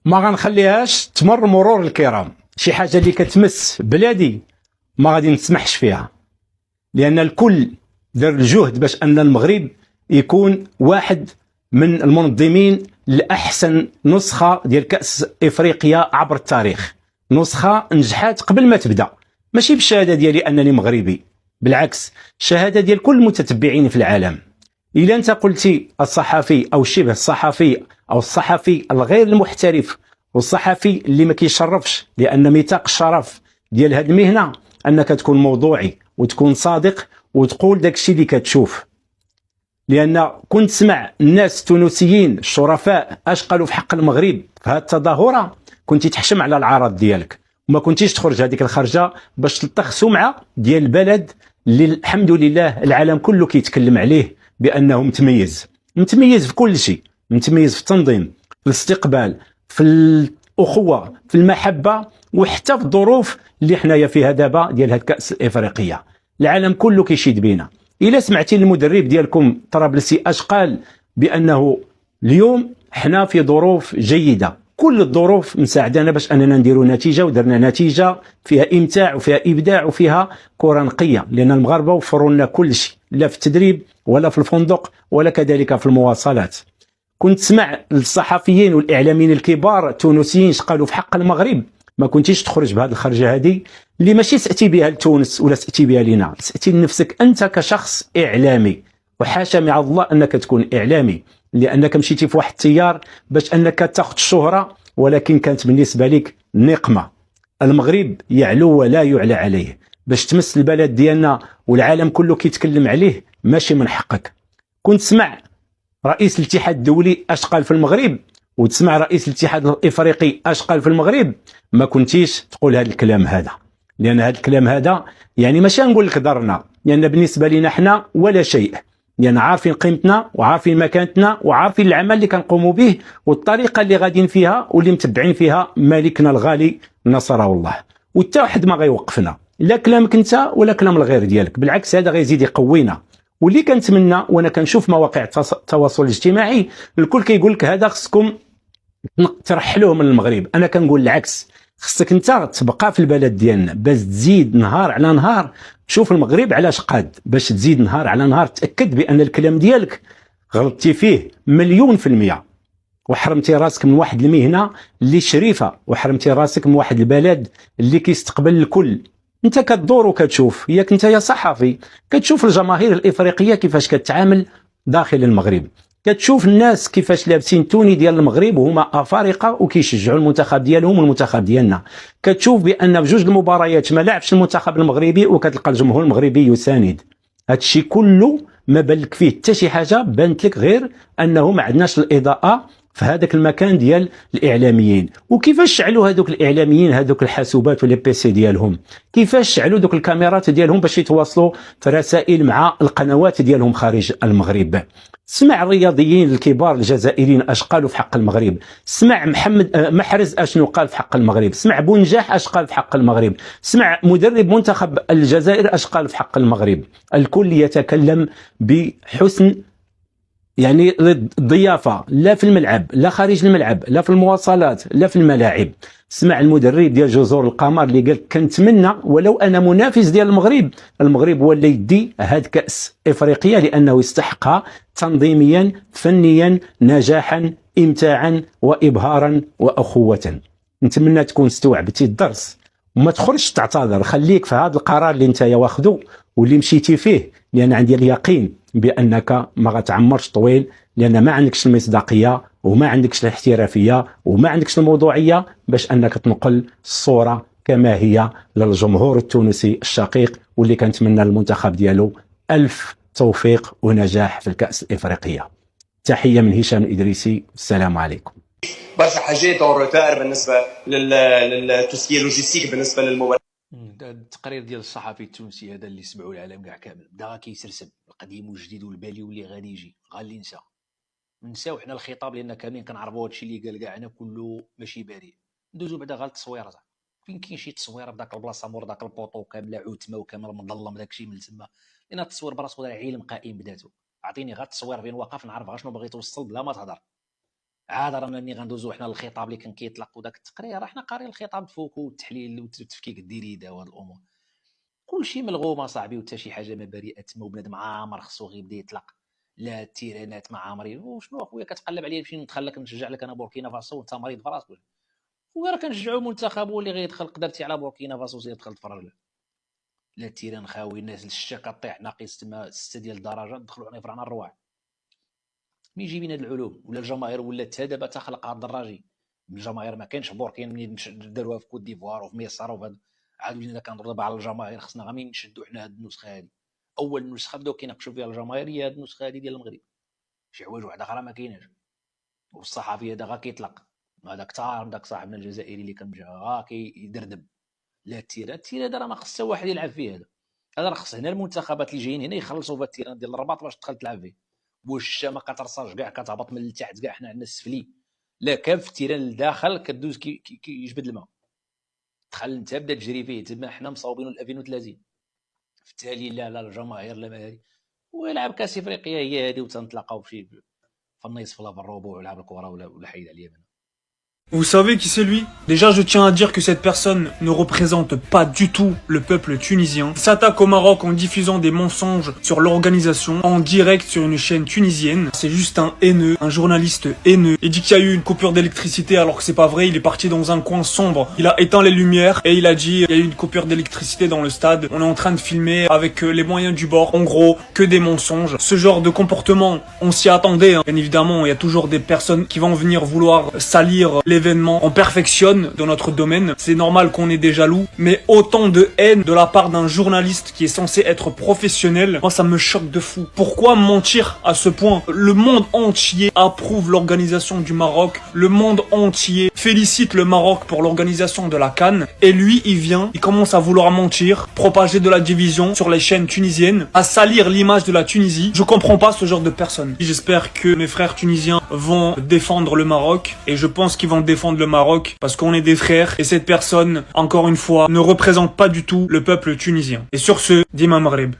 ما غنخليهاش تمر مرور الكرام. شي حاجه اللي كتمس بلادي ما غادي نسمحش فيها، لان الكل دار الجهد باش ان المغرب يكون واحد من المنظمين لاحسن نسخه ديال كاس افريقيا عبر التاريخ. نسخه نجحت قبل ما تبدا، ماشي بالشهاده ديالي انني مغربي، بالعكس الشهاده ديال كل المتتبعين في العالم. الا انت قلتي الصحفي او شبه الصحفي او الصحفي الغير المحترف والصحفي اللي ما كيشرفش، لان ميثاق الشرف ديال هذه المهنه انك تكون موضوعي وتكون صادق وتقول داكشي اللي كتشوف. لان كنت تسمع الناس التونسيين الشرفاء اش قالوا في حق المغرب في هذه التظاهره، كنتي تحشم على العرض ديالك وما كنتيش تخرج هذيك الخرجه باش تلطخ سمعه ديال البلد اللي الحمد لله العالم كله كيتكلم عليه بانه متميز. متميز في كل شيء، متميز في التنظيم، في الاستقبال، في الاخوه، في المحبه، وحتى في الظروف اللي حنايا فيها دابا ديال هاد الكاس الافريقيه. العالم كله كيشيد بينا. الا سمعتي المدرب ديالكم طرابلسي اش قال، بانه اليوم حنا في ظروف جيده، كل الظروف مساعدانا باش اننا نديروا نتيجه، ودرنا نتيجه فيها امتاع وفيها ابداع وفيها كره نقيه، لان المغاربه وفروا لنا كل شيء، لا في التدريب ولا في الفندق ولا كذلك في المواصلات. كنت تسمع الصحفيين والاعلاميين الكبار التونسيين قالوا في حق المغرب، ما كنتيش تخرج بهذه الخرجه هذه اللي ماشي تاتي بها لتونس ولا تاتي بها لنا، تاتي لنفسك انت كشخص اعلامي. وحاشا مع الله انك تكون اعلامي، لانك مشيتي في واحد التيار باش انك تاخذ الشهره، ولكن كانت بالنسبه لك نقمه. المغرب يعلو ولا يعلى عليه، باش تمس البلد ديالنا والعالم كله كيتكلم عليه ماشي من حقك. كنت تسمع رئيس الاتحاد الدولي اش قال في المغرب، وتسمع رئيس الاتحاد الافريقي اش قال في المغرب، ما كنتيش تقول هذا الكلام هذا، لان هذا الكلام هذا يعني ماشي نقول لك ضرنا، لان بالنسبه لنا حنا ولا شيء، لان عارفين قيمتنا وعارفين مكانتنا وعارفين العمل اللي كنقوموا به والطريقه اللي غاديين فيها واللي متبعين فيها مالكنا الغالي نصره الله. وتا واحد ما غيوقفنا، لا كلامك انت ولا كلام الغير ديالك، بالعكس هذا غيزيد يقوينا. واللي كنتمنى وانا كنشوف مواقع التواصل الاجتماعي الكل كيقول لك هذا خصكم ترحلوه من المغرب. انا كنقول العكس، خصك انت تبقى في البلد ديالنا باش تزيد نهار على نهار تشوف المغرب علاش قاد، باش تزيد نهار على نهار تاكد بان الكلام ديالك غلطتي فيه 100%، وحرمتي راسك من واحد المهنه اللي شريفه، وحرمتي راسك من واحد البلد اللي كيستقبل الكل. انت كتدور وكتشوف، ياك انت يا صحفي كتشوف الجماهير الافريقيه كيفاش كتعامل داخل المغرب، كتشوف الناس كيفاش لابسين توني ديال المغرب وهما افارقه وكيشجعوا المنتخب ديالهم والمنتخب ديالنا، كتشوف بان بجوج المباريات ما لعبش المنتخب المغربي وكتلقى الجمهور المغربي يساند. هادشي كله ما بالك فيه حتى شي حاجه، بانت لك غير انه ما عندناش الاضاءه في هذاك المكان ديال الاعلاميين. وكيفاش شعلوا هذوك الاعلاميين هذوك الحاسوبات ولا بي سي ديالهم، كيفاش شعلوا دوك الكاميرات ديالهم باش يتواصلوا في رسائل مع القنوات ديالهم خارج المغرب. سمع الرياضيين الكبار الجزائريين اش قالوا في حق المغرب، سمع محرز اشنو قال في حق المغرب، سمع بونجاح اش قال في حق المغرب، سمع مدرب منتخب الجزائر اش قال في حق المغرب. الكل يتكلم بحسن يعني الضيافه، لا في الملعب لا خارج الملعب لا في المواصلات لا في الملاعب. سمع المدرب ديال جزر القمر اللي قال كنتمنى ولو انا منافس ديال المغرب هو اللي يدي هاد كاس افريقيا، لانه يستحقها تنظيميا فنيا نجاحا امتاعا وابهارا واخوه. نتمنى تكون استوعبتي الدرس وما تخرجش تعتذر، خليك في هذا القرار اللي انت واخذه واللي مشيتي فيه، لان عندي اليقين بانك ما غتعمرش طويل، لان ما عندكش المصداقيه وما عندكش الاحترافيه وما عندكش الموضوعيه باش انك تنقل الصوره كما هي للجمهور التونسي الشقيق، واللي كنتمنى للمنتخب ديالو الف توفيق ونجاح في الكاس الافريقيه. تحيه من هشام الادريسي، السلام عليكم. برشا حاجات اون روتار بالنسبه للتوسكي لوجيستيك بالنسبه للمباراه. التقرير ديال الصحفي التونسي هذا اللي سمعوا العالم كاع كامل بدا كيسرسب القديم والجديد والبالي واللي غادي يجي غادي ننسى ننساو حنا الخطاب، لان كاملين كنعرفوا هادشي اللي قال كاع هنا كله ماشي باري. ندوزو بعدا غير التصويره، فين كاين شي تصويره بداك البلاصه مور داك البوطو كامله عتمه وكامل مظلم داكشي من تما، لان التصوير براسو علم قائم بذاته. اعطيني غير التصوير فين واقف نعرف غير شنو باغي توصل بلا ما تهضر. عاد رانا ملي غندوزو حنا للخطاب اللي كان كيطلق وداك التقرير، راه حنا قاريين الخطاب فوكو والتحليل والتفكيك الديريدا وهاد الامور، كلشي ملغوم اصاحبي، وتا شي حاجه ما بريئه تما، وبنادم عامر خصو غير يبدا يطلق لا التيرانات ما عامرين. وشنو اخويا كتقلب عليا نمشي ندخل لك نشجع لك انا بوركينا فاسو وانت مريض في راسك؟ خويا راه كنشجعوا منتخب هو اللي غيدخل، قدرتي على بوركينا فاسو سير دخل تفرج له. لا التيران خاوي، الناس الشتا كطيح ناقص تما 6 ديال الدرجات، دخلوا علينا فرعنا الرواح. مين جايبين هاد العلوم؟ ولا الجماهير ولات دابا تخلق هاد الدراجي. الجماهير ما كاينش بوركين ملي داروها في كوت ديفوار وفي مصر وفي عاد ولينا كنهضروا دابا على الجماهير، خصنا غير نشدوا حنا هاد النسخه هادي. اول نسخه بداو كيناقشوا فيها الجماهير هي هاد النسخه هادي ديال المغرب، شي حوايج واحده اخرى ما كايناش. والصحفي هذا غا كيطلق، هذاك تار داك صاحبنا الجزائري اللي كان جا غا كيدردب. لا التيران هذا راه ما خص واحد يلعب فيه، هذا راه خص هنا المنتخبات اللي جايين هنا يخلصوا في التيران ديال الرباط باش تدخل تلعب فيه. واش ما كترصاش كاع كتهبط من التحت كاع، حنا عندنا السفلي لا كان في التيران لداخل كدوز كيجبد الماء، دخل انت بدا تجري فيه تما، حنا مصاوبين 2030. في التالي لا الجماهير لا ما هذه، ويلعب كاس افريقيا هي هذه، وتنتلاقاو في النصف ولا في الربع ويلعب الكره ولا حيد على اليمين. Vous savez qui c'est lui? Déjà, je tiens à dire que cette personne ne représente pas du tout le peuple tunisien. Il s'attaque au Maroc en diffusant des mensonges sur l'organisation en direct sur une chaîne tunisienne. C'est juste un haineux, un journaliste haineux. Il dit qu'il y a eu une coupure d'électricité alors que c'est pas vrai. Il est parti dans un coin sombre. Il a éteint les lumières et il a dit il y a eu une coupure d'électricité dans le stade. On est en train de filmer avec les moyens du bord. En gros, que des mensonges. Ce genre de comportement, on s'y attendait. Bien évidemment, il y a toujours des personnes qui vont venir vouloir salir l'événement. On perfectionne dans notre domaine, c'est normal qu'on ait des jaloux, mais autant de haine de la part d'un journaliste qui est censé être professionnel, moi ça me choque de fou. Pourquoi mentir à ce point? Le monde entier approuve l'organisation du Maroc, le monde entier félicite le Maroc pour l'organisation de la CAN, et lui il vient, il commence à vouloir mentir, propager de la division sur les chaînes tunisiennes, à salir l'image de la Tunisie. Je comprends pas ce genre de personnes. J'espère que mes frères tunisiens vont défendre le Maroc, et je pense qu'ils vont défendre le Maroc parce qu'on est des frères, et cette personne, encore une fois, ne représente pas du tout le peuple tunisien. Et sur ce, Dima Maghreb.